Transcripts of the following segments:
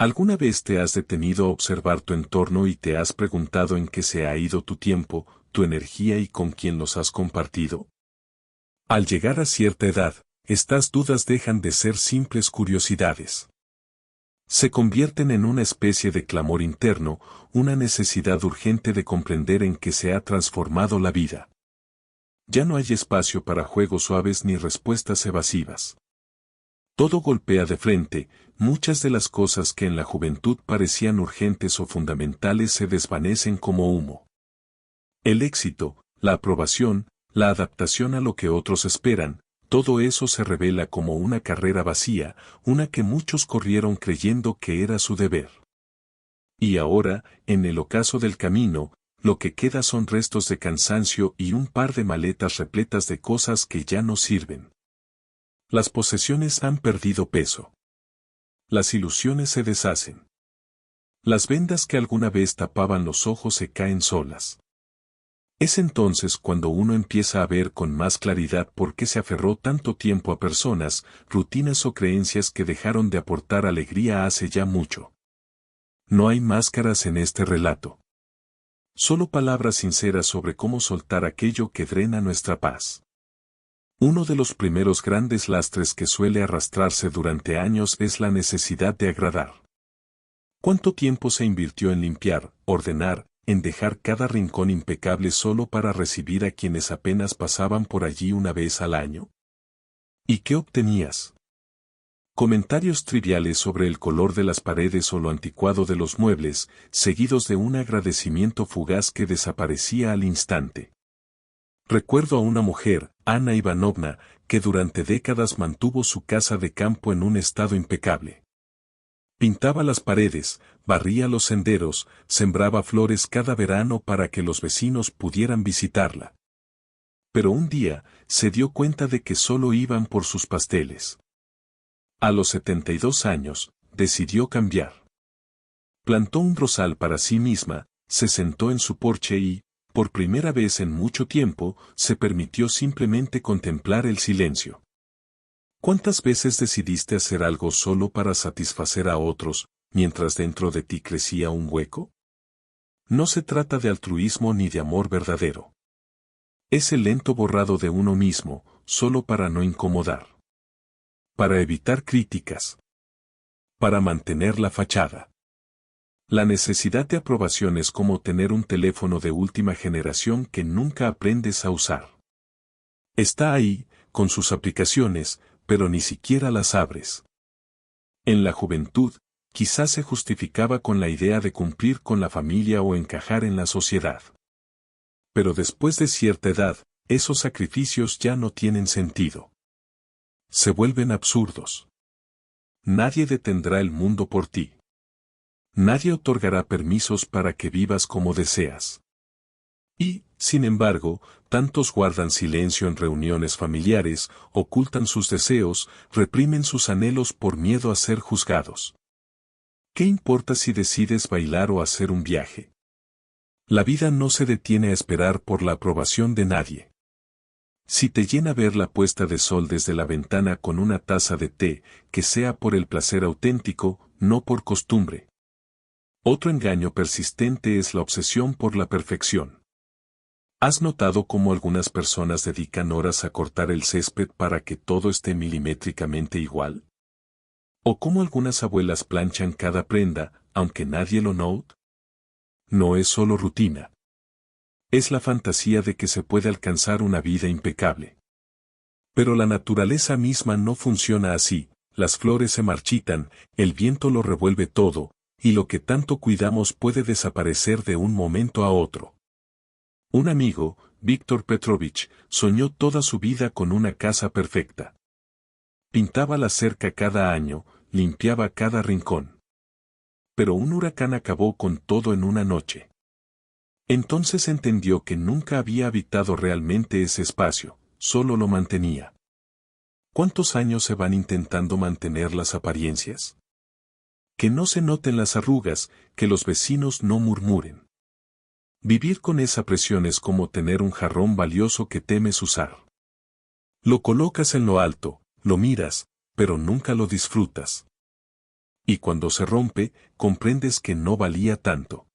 ¿Alguna vez te has detenido a observar tu entorno y te has preguntado en qué se ha ido tu tiempo, tu energía y con quién los has compartido? Al llegar a cierta edad, estas dudas dejan de ser simples curiosidades. Se convierten en una especie de clamor interno, una necesidad urgente de comprender en qué se ha transformado la vida. Ya no hay espacio para juegos suaves ni respuestas evasivas. Todo golpea de frente, muchas de las cosas que en la juventud parecían urgentes o fundamentales se desvanecen como humo. El éxito, la aprobación, la adaptación a lo que otros esperan, todo eso se revela como una carrera vacía, una que muchos corrieron creyendo que era su deber. Y ahora, en el ocaso del camino, lo que queda son restos de cansancio y un par de maletas repletas de cosas que ya no sirven. Las posesiones han perdido peso. Las ilusiones se deshacen. Las vendas que alguna vez tapaban los ojos se caen solas. Es entonces cuando uno empieza a ver con más claridad por qué se aferró tanto tiempo a personas, rutinas o creencias que dejaron de aportar alegría hace ya mucho. No hay máscaras en este relato. Solo palabras sinceras sobre cómo soltar aquello que drena nuestra paz. Uno de los primeros grandes lastres que suele arrastrarse durante años es la necesidad de agradar. ¿Cuánto tiempo se invirtió en limpiar, ordenar, en dejar cada rincón impecable solo para recibir a quienes apenas pasaban por allí una vez al año? ¿Y qué obtenías? Comentarios triviales sobre el color de las paredes o lo anticuado de los muebles, seguidos de un agradecimiento fugaz que desaparecía al instante. Recuerdo a una mujer, Ana Ivanovna, que durante décadas mantuvo su casa de campo en un estado impecable. Pintaba las paredes, barría los senderos, sembraba flores cada verano para que los vecinos pudieran visitarla. Pero un día, se dio cuenta de que solo iban por sus pasteles. A los 72 años, decidió cambiar. Plantó un rosal para sí misma, se sentó en su porche y, por primera vez en mucho tiempo, se permitió simplemente contemplar el silencio. ¿Cuántas veces decidiste hacer algo solo para satisfacer a otros, mientras dentro de ti crecía un hueco? No se trata de altruismo ni de amor verdadero. Es el lento borrado de uno mismo, solo para no incomodar. Para evitar críticas. Para mantener la fachada. La necesidad de aprobación es como tener un teléfono de última generación que nunca aprendes a usar. Está ahí, con sus aplicaciones, pero ni siquiera las abres. En la juventud, quizás se justificaba con la idea de cumplir con la familia o encajar en la sociedad. Pero después de cierta edad, esos sacrificios ya no tienen sentido. Se vuelven absurdos. Nadie detendrá el mundo por ti. Nadie otorgará permisos para que vivas como deseas. Y, sin embargo, tantos guardan silencio en reuniones familiares, ocultan sus deseos, reprimen sus anhelos por miedo a ser juzgados. ¿Qué importa si decides bailar o hacer un viaje? La vida no se detiene a esperar por la aprobación de nadie. Si te llena ver la puesta de sol desde la ventana con una taza de té, que sea por el placer auténtico, no por costumbre. Otro engaño persistente es la obsesión por la perfección. ¿Has notado cómo algunas personas dedican horas a cortar el césped para que todo esté milimétricamente igual? ¿O cómo algunas abuelas planchan cada prenda, aunque nadie lo note? No es solo rutina. Es la fantasía de que se puede alcanzar una vida impecable. Pero la naturaleza misma no funciona así, las flores se marchitan, el viento lo revuelve todo, y lo que tanto cuidamos puede desaparecer de un momento a otro. Un amigo, Víctor Petrovich, soñó toda su vida con una casa perfecta. Pintaba la cerca cada año, limpiaba cada rincón. Pero un huracán acabó con todo en una noche. Entonces entendió que nunca había habitado realmente ese espacio, solo lo mantenía. ¿Cuántos años se van intentando mantener las apariencias? Que no se noten las arrugas, que los vecinos no murmuren. Vivir con esa presión es como tener un jarrón valioso que temes usar. Lo colocas en lo alto, lo miras, pero nunca lo disfrutas. Y cuando se rompe, comprendes que no valía tanto.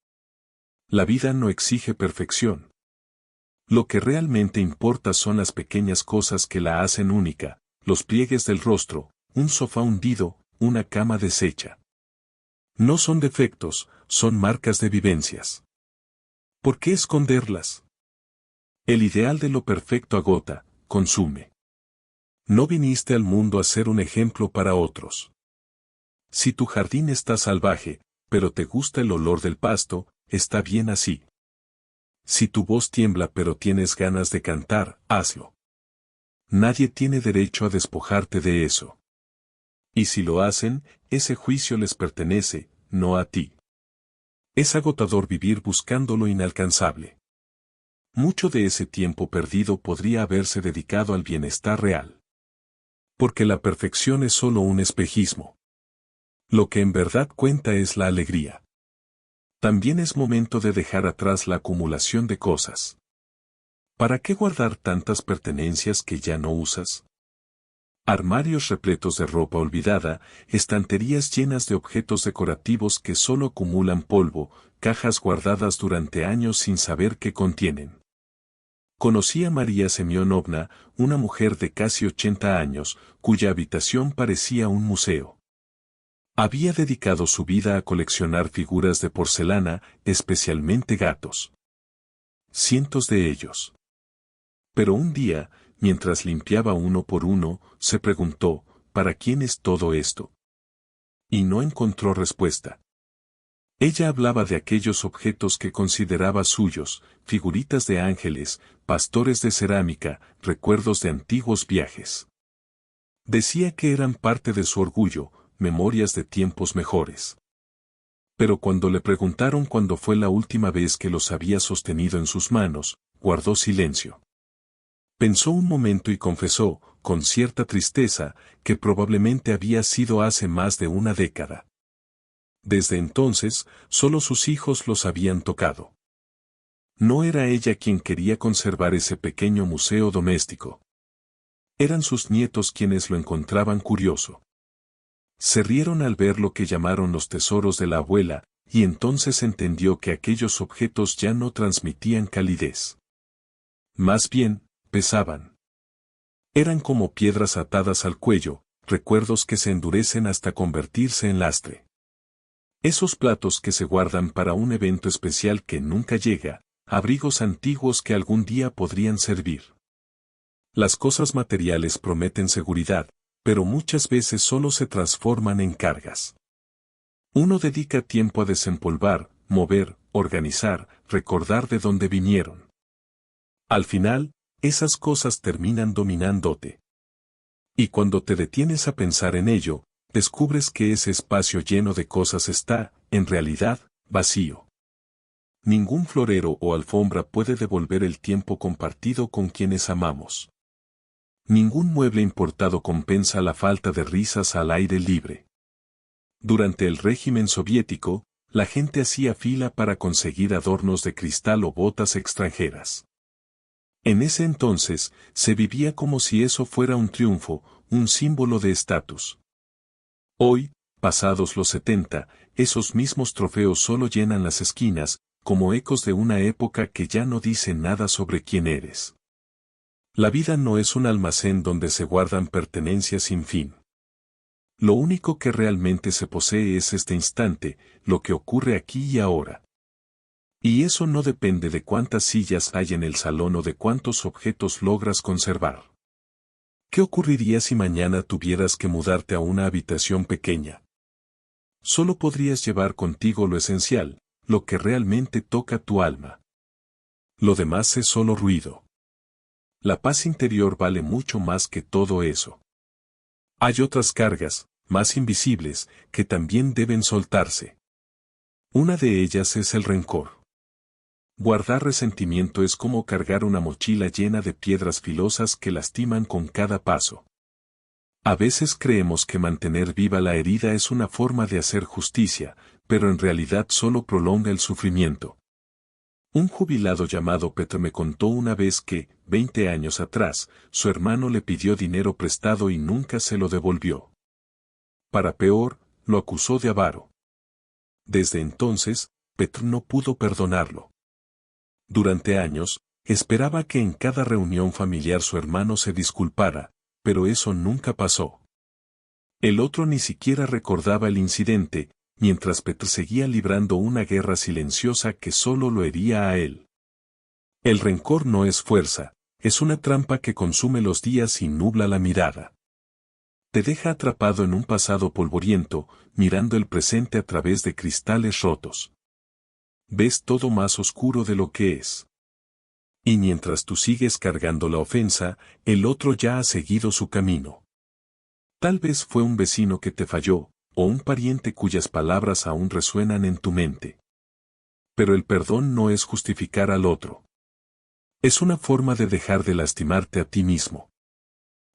La vida no exige perfección. Lo que realmente importa son las pequeñas cosas que la hacen única, los pliegues del rostro, un sofá hundido, una cama deshecha. No son defectos, son marcas de vivencias. ¿Por qué esconderlas? El ideal de lo perfecto agota, consume. No viniste al mundo a ser un ejemplo para otros. Si tu jardín está salvaje, pero te gusta el olor del pasto, está bien así. Si tu voz tiembla pero tienes ganas de cantar, hazlo. Nadie tiene derecho a despojarte de eso. Y si lo hacen, ese juicio les pertenece, no a ti. Es agotador vivir buscando lo inalcanzable. Mucho de ese tiempo perdido podría haberse dedicado al bienestar real. Porque la perfección es solo un espejismo. Lo que en verdad cuenta es la alegría. También es momento de dejar atrás la acumulación de cosas. ¿Para qué guardar tantas pertenencias que ya no usas? Armarios repletos de ropa olvidada, estanterías llenas de objetos decorativos que solo acumulan polvo, cajas guardadas durante años sin saber qué contienen. Conocí a María Semyonovna, una mujer de casi 80 años, cuya habitación parecía un museo. Había dedicado su vida a coleccionar figuras de porcelana, especialmente gatos. Cientos de ellos. Pero un día, mientras limpiaba uno por uno, se preguntó, ¿para quién es todo esto? Y no encontró respuesta. Ella hablaba de aquellos objetos que consideraba suyos, figuritas de ángeles, pastores de cerámica, recuerdos de antiguos viajes. Decía que eran parte de su orgullo, memorias de tiempos mejores. Pero cuando le preguntaron cuándo fue la última vez que los había sostenido en sus manos, guardó silencio. Pensó un momento y confesó, con cierta tristeza, que probablemente había sido hace más de una década. Desde entonces, solo sus hijos los habían tocado. No era ella quien quería conservar ese pequeño museo doméstico. Eran sus nietos quienes lo encontraban curioso. Se rieron al ver lo que llamaron los tesoros de la abuela, y entonces entendió que aquellos objetos ya no transmitían calidez. Más bien, pesaban. Eran como piedras atadas al cuello, recuerdos que se endurecen hasta convertirse en lastre. Esos platos que se guardan para un evento especial que nunca llega, abrigos antiguos que algún día podrían servir. Las cosas materiales prometen seguridad, pero muchas veces solo se transforman en cargas. Uno dedica tiempo a desempolvar, mover, organizar, recordar de dónde vinieron. Al final, esas cosas terminan dominándote. Y cuando te detienes a pensar en ello, descubres que ese espacio lleno de cosas está, en realidad, vacío. Ningún florero o alfombra puede devolver el tiempo compartido con quienes amamos. Ningún mueble importado compensa la falta de risas al aire libre. Durante el régimen soviético, la gente hacía fila para conseguir adornos de cristal o botas extranjeras. En ese entonces, se vivía como si eso fuera un triunfo, un símbolo de estatus. Hoy, pasados los 70, esos mismos trofeos solo llenan las esquinas, como ecos de una época que ya no dice nada sobre quién eres. La vida no es un almacén donde se guardan pertenencias sin fin. Lo único que realmente se posee es este instante, lo que ocurre aquí y ahora. Y eso no depende de cuántas sillas hay en el salón o de cuántos objetos logras conservar. ¿Qué ocurriría si mañana tuvieras que mudarte a una habitación pequeña? Solo podrías llevar contigo lo esencial, lo que realmente toca tu alma. Lo demás es solo ruido. La paz interior vale mucho más que todo eso. Hay otras cargas, más invisibles, que también deben soltarse. Una de ellas es el rencor. Guardar resentimiento es como cargar una mochila llena de piedras filosas que lastiman con cada paso. A veces creemos que mantener viva la herida es una forma de hacer justicia, pero en realidad solo prolonga el sufrimiento. Un jubilado llamado Petro me contó una vez que, 20 años atrás, su hermano le pidió dinero prestado y nunca se lo devolvió. Para peor, lo acusó de avaro. Desde entonces, Petr no pudo perdonarlo. Durante años, esperaba que en cada reunión familiar su hermano se disculpara, pero eso nunca pasó. El otro ni siquiera recordaba el incidente, mientras Petr seguía librando una guerra silenciosa que solo lo hería a él. El rencor no es fuerza, es una trampa que consume los días y nubla la mirada. Te deja atrapado en un pasado polvoriento, mirando el presente a través de cristales rotos. Ves todo más oscuro de lo que es. Y mientras tú sigues cargando la ofensa, el otro ya ha seguido su camino. Tal vez fue un vecino que te falló, o un pariente cuyas palabras aún resuenan en tu mente. Pero el perdón no es justificar al otro. Es una forma de dejar de lastimarte a ti mismo.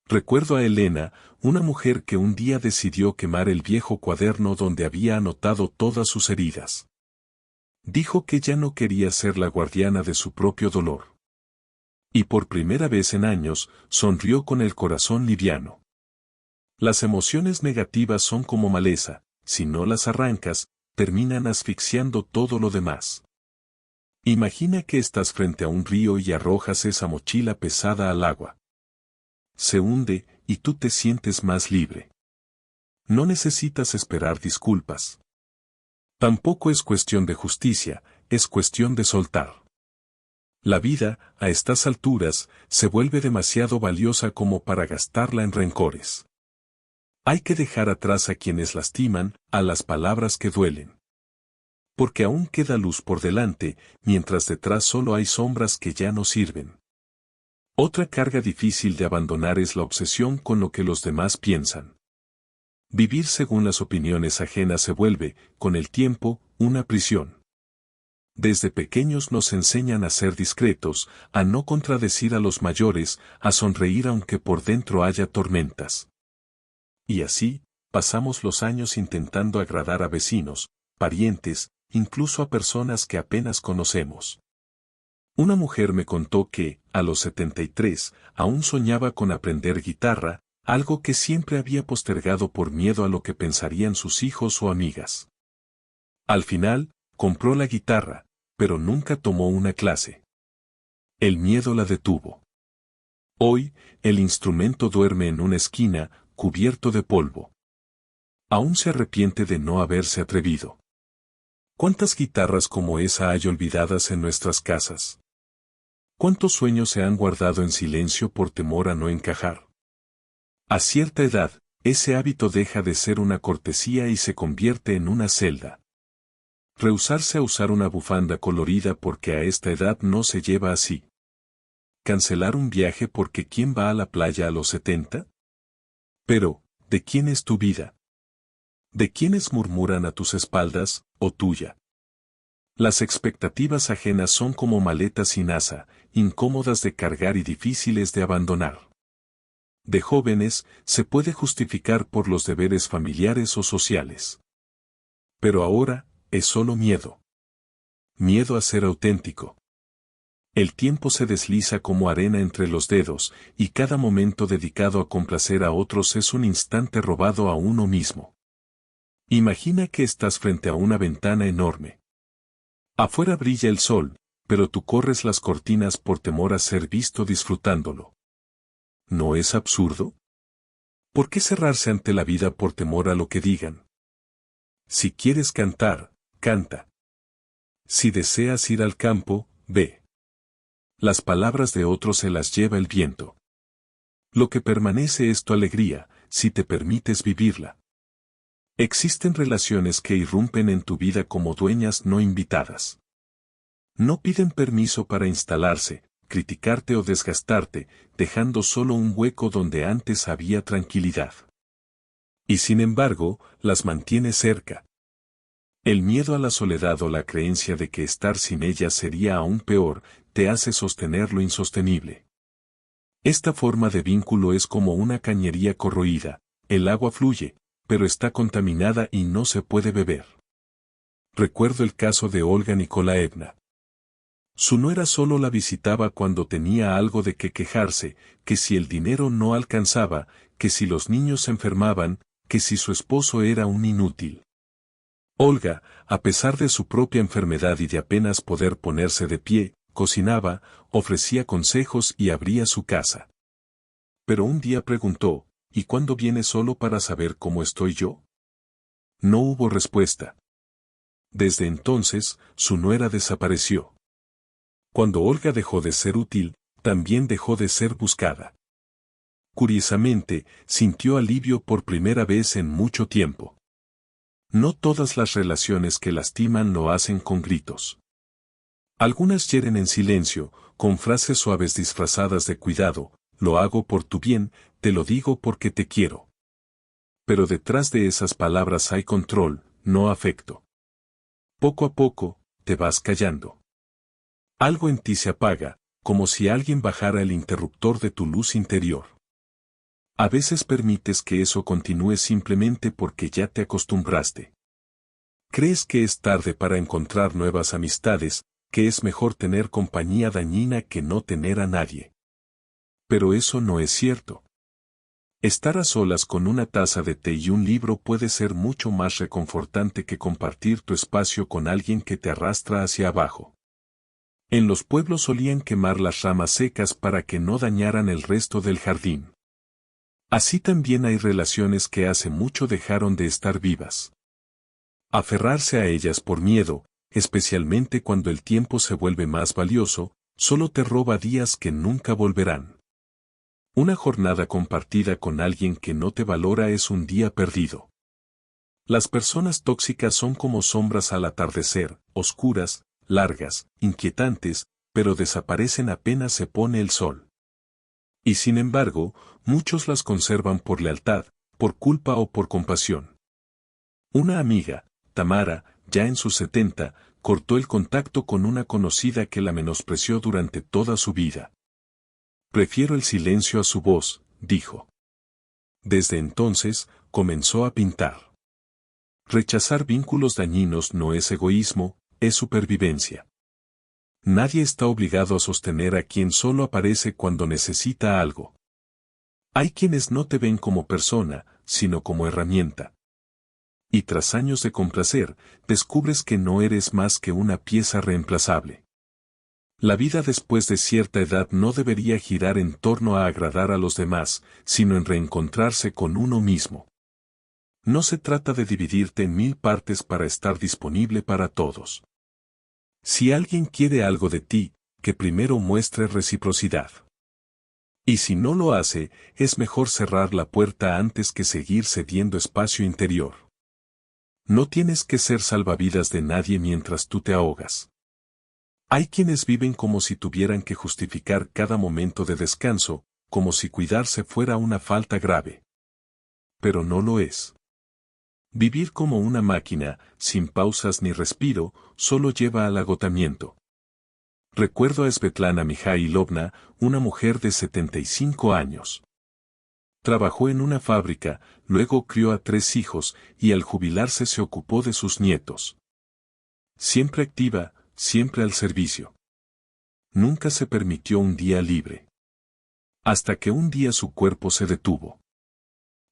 Recuerdo a Elena, una mujer que un día decidió quemar el viejo cuaderno donde había anotado todas sus heridas. Dijo que ya no quería ser la guardiana de su propio dolor. Y por primera vez en años, sonrió con el corazón liviano. Las emociones negativas son como maleza, si no las arrancas, terminan asfixiando todo lo demás. Imagina que estás frente a un río y arrojas esa mochila pesada al agua. Se hunde, y tú te sientes más libre. No necesitas esperar disculpas. Tampoco es cuestión de justicia, es cuestión de soltar. La vida, a estas alturas, se vuelve demasiado valiosa como para gastarla en rencores. Hay que dejar atrás a quienes lastiman, a las palabras que duelen. Porque aún queda luz por delante, mientras detrás solo hay sombras que ya no sirven. Otra carga difícil de abandonar es la obsesión con lo que los demás piensan. Vivir según las opiniones ajenas se vuelve, con el tiempo, una prisión. Desde pequeños nos enseñan a ser discretos, a no contradecir a los mayores, a sonreír aunque por dentro haya tormentas. Y así, pasamos los años intentando agradar a vecinos, parientes, incluso a personas que apenas conocemos. Una mujer me contó que, a los 73, aún soñaba con aprender guitarra, algo que siempre había postergado por miedo a lo que pensarían sus hijos o amigas. Al final, compró la guitarra, pero nunca tomó una clase. El miedo la detuvo. Hoy, el instrumento duerme en una esquina, cubierto de polvo. Aún se arrepiente de no haberse atrevido. ¿Cuántas guitarras como esa hay olvidadas en nuestras casas? ¿Cuántos sueños se han guardado en silencio por temor a no encajar? A cierta edad, ese hábito deja de ser una cortesía y se convierte en una celda. Rehusarse a usar una bufanda colorida porque a esta edad no se lleva así. Cancelar un viaje porque ¿quién va a la playa a los 70? Pero, ¿de quién es tu vida? ¿De quiénes murmuran a tus espaldas, o tuya? Las expectativas ajenas son como maletas sin asa, incómodas de cargar y difíciles de abandonar. De jóvenes, se puede justificar por los deberes familiares o sociales. Pero ahora, es solo miedo. Miedo a ser auténtico. El tiempo se desliza como arena entre los dedos, y cada momento dedicado a complacer a otros es un instante robado a uno mismo. Imagina que estás frente a una ventana enorme. Afuera brilla el sol, pero tú corres las cortinas por temor a ser visto disfrutándolo. ¿No es absurdo? ¿Por qué cerrarse ante la vida por temor a lo que digan? Si quieres cantar, canta. Si deseas ir al campo, ve. Las palabras de otros se las lleva el viento. Lo que permanece es tu alegría, si te permites vivirla. Existen relaciones que irrumpen en tu vida como dueñas no invitadas. No piden permiso para instalarse, criticarte o desgastarte, dejando solo un hueco donde antes había tranquilidad. Y sin embargo, las mantienes cerca. El miedo a la soledad o la creencia de que estar sin ella sería aún peor, te hace sostener lo insostenible. Esta forma de vínculo es como una cañería corroída, el agua fluye, pero está contaminada y no se puede beber. Recuerdo el caso de Olga Nikolaevna. Su nuera solo la visitaba cuando tenía algo de qué quejarse, que si el dinero no alcanzaba, que si los niños se enfermaban, que si su esposo era un inútil. Olga, a pesar de su propia enfermedad y de apenas poder ponerse de pie, cocinaba, ofrecía consejos y abría su casa. Pero un día preguntó, ¿y cuándo viene solo para saber cómo estoy yo? No hubo respuesta. Desde entonces, su nuera desapareció. Cuando Olga dejó de ser útil, también dejó de ser buscada. Curiosamente, sintió alivio por primera vez en mucho tiempo. No todas las relaciones que lastiman lo hacen con gritos. Algunas hieren en silencio, con frases suaves disfrazadas de cuidado, lo hago por tu bien, te lo digo porque te quiero. Pero detrás de esas palabras hay control, no afecto. Poco a poco, te vas callando. Algo en ti se apaga, como si alguien bajara el interruptor de tu luz interior. A veces permites que eso continúe simplemente porque ya te acostumbraste. Crees que es tarde para encontrar nuevas amistades, que es mejor tener compañía dañina que no tener a nadie. Pero eso no es cierto. Estar a solas con una taza de té y un libro puede ser mucho más reconfortante que compartir tu espacio con alguien que te arrastra hacia abajo. En los pueblos solían quemar las ramas secas para que no dañaran el resto del jardín. Así también hay relaciones que hace mucho dejaron de estar vivas. Aferrarse a ellas por miedo, especialmente cuando el tiempo se vuelve más valioso, solo te roba días que nunca volverán. Una jornada compartida con alguien que no te valora es un día perdido. Las personas tóxicas son como sombras al atardecer, oscuras, largas, inquietantes, pero desaparecen apenas se pone el sol. Y sin embargo, muchos las conservan por lealtad, por culpa o por compasión. Una amiga, Tamara, ya en sus 70, cortó el contacto con una conocida que la menospreció durante toda su vida. Prefiero el silencio a su voz, dijo. Desde entonces, comenzó a pintar. Rechazar vínculos dañinos no es egoísmo, es supervivencia. Nadie está obligado a sostener a quien solo aparece cuando necesita algo. Hay quienes no te ven como persona, sino como herramienta. Y tras años de complacer, descubres que no eres más que una pieza reemplazable. La vida después de cierta edad no debería girar en torno a agradar a los demás, sino en reencontrarse con uno mismo. No se trata de dividirte en 1000 partes para estar disponible para todos. Si alguien quiere algo de ti, que primero muestre reciprocidad. Y si no lo hace, es mejor cerrar la puerta antes que seguir cediendo espacio interior. No tienes que ser salvavidas de nadie mientras tú te ahogas. Hay quienes viven como si tuvieran que justificar cada momento de descanso, como si cuidarse fuera una falta grave. Pero no lo es. Vivir como una máquina, sin pausas ni respiro, solo lleva al agotamiento. Recuerdo a Svetlana Mikhailovna, una mujer de 75 años. Trabajó en una fábrica, luego crió a 3 hijos, y al jubilarse se ocupó de sus nietos. Siempre activa, siempre al servicio. Nunca se permitió un día libre. Hasta que un día su cuerpo se detuvo.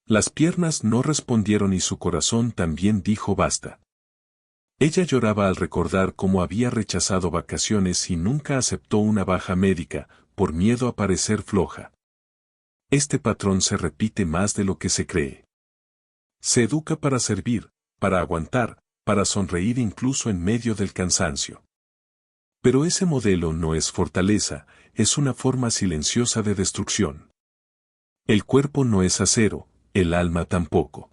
Las piernas no respondieron y su corazón también dijo basta. Ella lloraba al recordar cómo había rechazado vacaciones y nunca aceptó una baja médica, por miedo a parecer floja. Este patrón se repite más de lo que se cree. Se educa para servir, para aguantar, para sonreír incluso en medio del cansancio. Pero ese modelo no es fortaleza, es una forma silenciosa de destrucción. El cuerpo no es acero, el alma tampoco.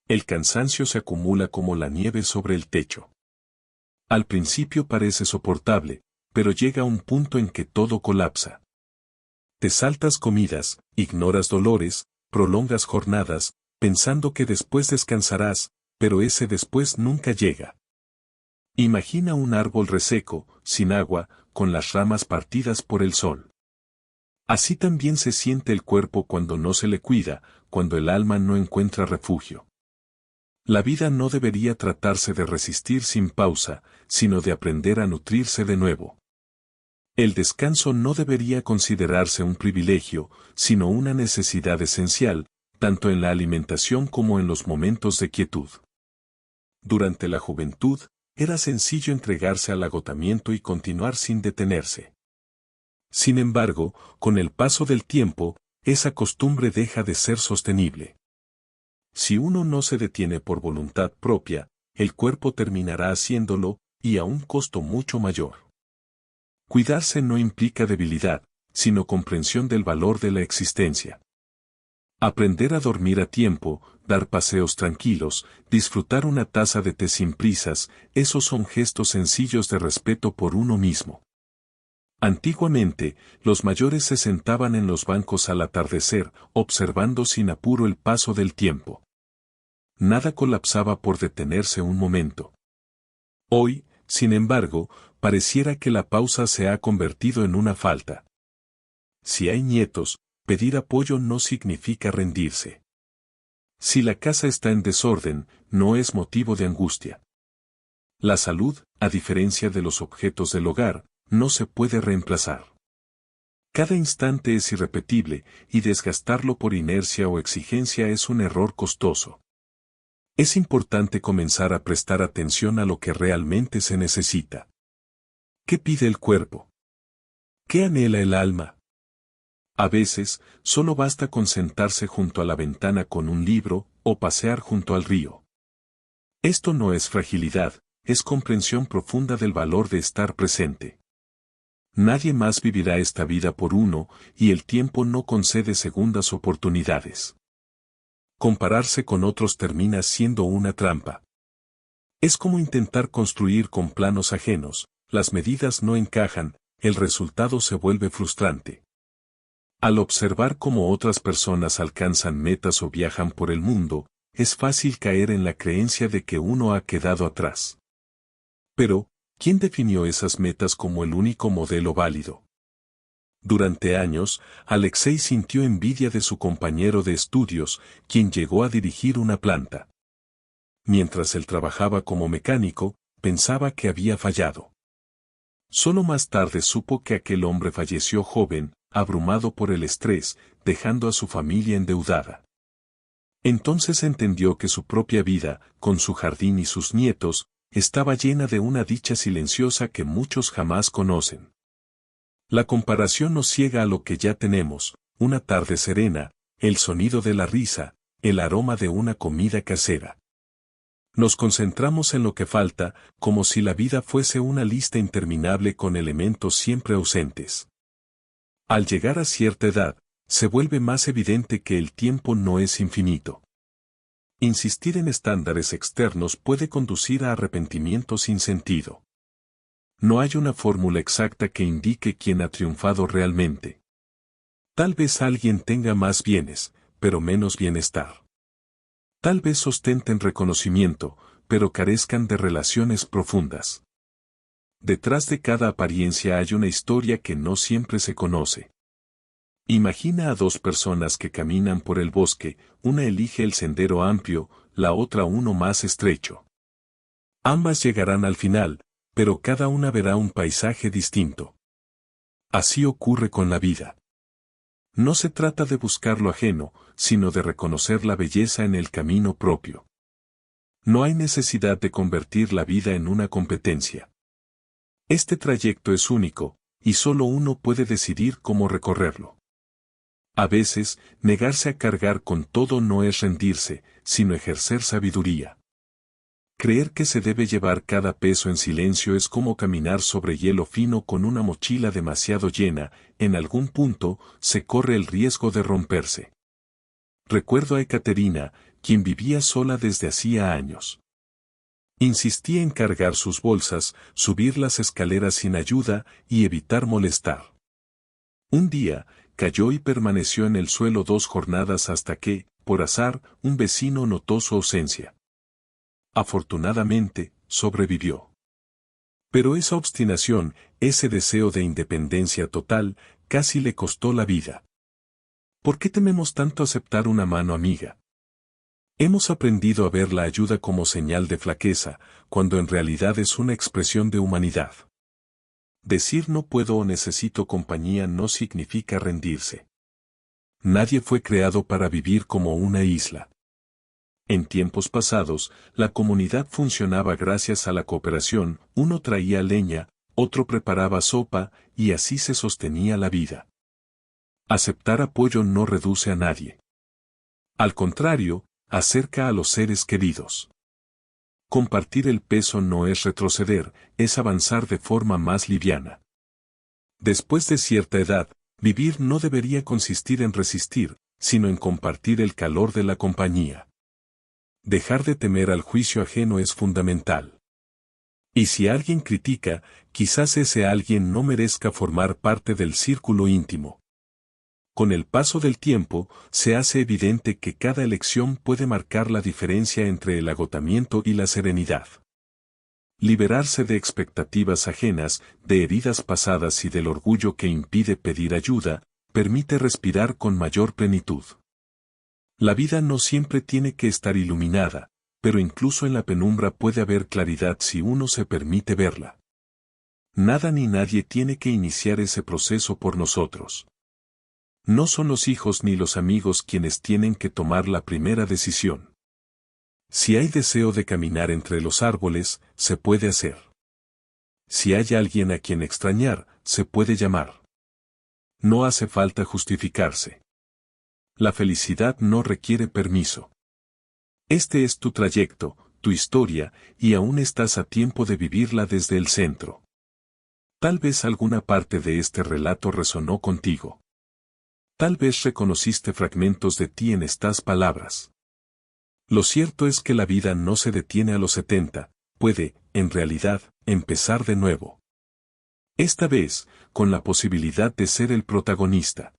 El cansancio se acumula como la nieve sobre el techo. Al principio parece soportable, pero llega un punto en que todo colapsa. Te saltas comidas, ignoras dolores, prolongas jornadas, pensando que después descansarás, pero ese después nunca llega. Imagina un árbol reseco, sin agua, con las ramas partidas por el sol. Así también se siente el cuerpo cuando no se le cuida, cuando el alma no encuentra refugio. La vida no debería tratarse de resistir sin pausa, sino de aprender a nutrirse de nuevo. El descanso no debería considerarse un privilegio, sino una necesidad esencial, tanto en la alimentación como en los momentos de quietud. Durante la juventud, era sencillo entregarse al agotamiento y continuar sin detenerse. Sin embargo, con el paso del tiempo, esa costumbre deja de ser sostenible. Si uno no se detiene por voluntad propia, el cuerpo terminará haciéndolo, y a un costo mucho mayor. Cuidarse no implica debilidad, sino comprensión del valor de la existencia. Aprender a dormir a tiempo, dar paseos tranquilos, disfrutar una taza de té sin prisas, esos son gestos sencillos de respeto por uno mismo. Antiguamente, los mayores se sentaban en los bancos al atardecer, observando sin apuro el paso del tiempo. Nada colapsaba por detenerse un momento. Hoy, sin embargo, pareciera que la pausa se ha convertido en una falta. Si hay nietos, pedir apoyo no significa rendirse. Si la casa está en desorden, no es motivo de angustia. La salud, a diferencia de los objetos del hogar, no se puede reemplazar. Cada instante es irrepetible, y desgastarlo por inercia o exigencia es un error costoso. Es importante comenzar a prestar atención a lo que realmente se necesita. ¿Qué pide el cuerpo? ¿Qué anhela el alma? A veces, solo basta con sentarse junto a la ventana con un libro, o pasear junto al río. Esto no es fragilidad, es comprensión profunda del valor de estar presente. Nadie más vivirá esta vida por uno, y el tiempo no concede segundas oportunidades. Compararse con otros termina siendo una trampa. Es como intentar construir con planos ajenos, las medidas no encajan, el resultado se vuelve frustrante. Al observar cómo otras personas alcanzan metas o viajan por el mundo, es fácil caer en la creencia de que uno ha quedado atrás. Pero, ¿quién definió esas metas como el único modelo válido? Durante años, Alexei sintió envidia de su compañero de estudios, quien llegó a dirigir una planta. Mientras él trabajaba como mecánico, pensaba que había fallado. Solo más tarde supo que aquel hombre falleció joven, abrumado por el estrés, dejando a su familia endeudada. Entonces entendió que su propia vida, con su jardín y sus nietos, estaba llena de una dicha silenciosa que muchos jamás conocen. La comparación nos ciega a lo que ya tenemos, una tarde serena, el sonido de la risa, el aroma de una comida casera. Nos concentramos en lo que falta, como si la vida fuese una lista interminable con elementos siempre ausentes. Al llegar a cierta edad, se vuelve más evidente que el tiempo no es infinito. Insistir en estándares externos puede conducir a arrepentimiento sin sentido. No hay una fórmula exacta que indique quién ha triunfado realmente. Tal vez alguien tenga más bienes, pero menos bienestar. Tal vez ostenten reconocimiento, pero carezcan de relaciones profundas. Detrás de cada apariencia hay una historia que no siempre se conoce. Imagina a dos personas que caminan por el bosque, una elige el sendero amplio, la otra uno más estrecho. Ambas llegarán al final, pero cada una verá un paisaje distinto. Así ocurre con la vida. No se trata de buscar lo ajeno, sino de reconocer la belleza en el camino propio. No hay necesidad de convertir la vida en una competencia. Este trayecto es único, y solo uno puede decidir cómo recorrerlo. A veces, negarse a cargar con todo no es rendirse, sino ejercer sabiduría. Creer que se debe llevar cada peso en silencio es como caminar sobre hielo fino con una mochila demasiado llena, en algún punto, se corre el riesgo de romperse. Recuerdo a Ekaterina, quien vivía sola desde hacía años. Insistía en cargar sus bolsas, subir las escaleras sin ayuda y evitar molestar. Un día, cayó y permaneció en el suelo 2 jornadas hasta que, por azar, un vecino notó su ausencia. Afortunadamente, sobrevivió. Pero esa obstinación, ese deseo de independencia total, casi le costó la vida. ¿Por qué tememos tanto aceptar una mano amiga? Hemos aprendido a ver la ayuda como señal de flaqueza, cuando en realidad es una expresión de humanidad. Decir no puedo o necesito compañía no significa rendirse. Nadie fue creado para vivir como una isla. En tiempos pasados, la comunidad funcionaba gracias a la cooperación, uno traía leña, otro preparaba sopa, y así se sostenía la vida. Aceptar apoyo no reduce a nadie. Al contrario, acerca a los seres queridos. Compartir el peso no es retroceder, es avanzar de forma más liviana. Después de cierta edad, vivir no debería consistir en resistir, sino en compartir el calor de la compañía. Dejar de temer al juicio ajeno es fundamental. Y si alguien critica, quizás ese alguien no merezca formar parte del círculo íntimo. Con el paso del tiempo, se hace evidente que cada elección puede marcar la diferencia entre el agotamiento y la serenidad. Liberarse de expectativas ajenas, de heridas pasadas y del orgullo que impide pedir ayuda, permite respirar con mayor plenitud. La vida no siempre tiene que estar iluminada, pero incluso en la penumbra puede haber claridad si uno se permite verla. Nada ni nadie tiene que iniciar ese proceso por nosotros. No son los hijos ni los amigos quienes tienen que tomar la primera decisión. Si hay deseo de caminar entre los árboles, se puede hacer. Si hay alguien a quien extrañar, se puede llamar. No hace falta justificarse. La felicidad no requiere permiso. Este es tu trayecto, tu historia, y aún estás a tiempo de vivirla desde el centro. Tal vez alguna parte de este relato resonó contigo. Tal vez reconociste fragmentos de ti en estas palabras. Lo cierto es que la vida no se detiene a los 70, puede, en realidad, empezar de nuevo. Esta vez, con la posibilidad de ser el protagonista.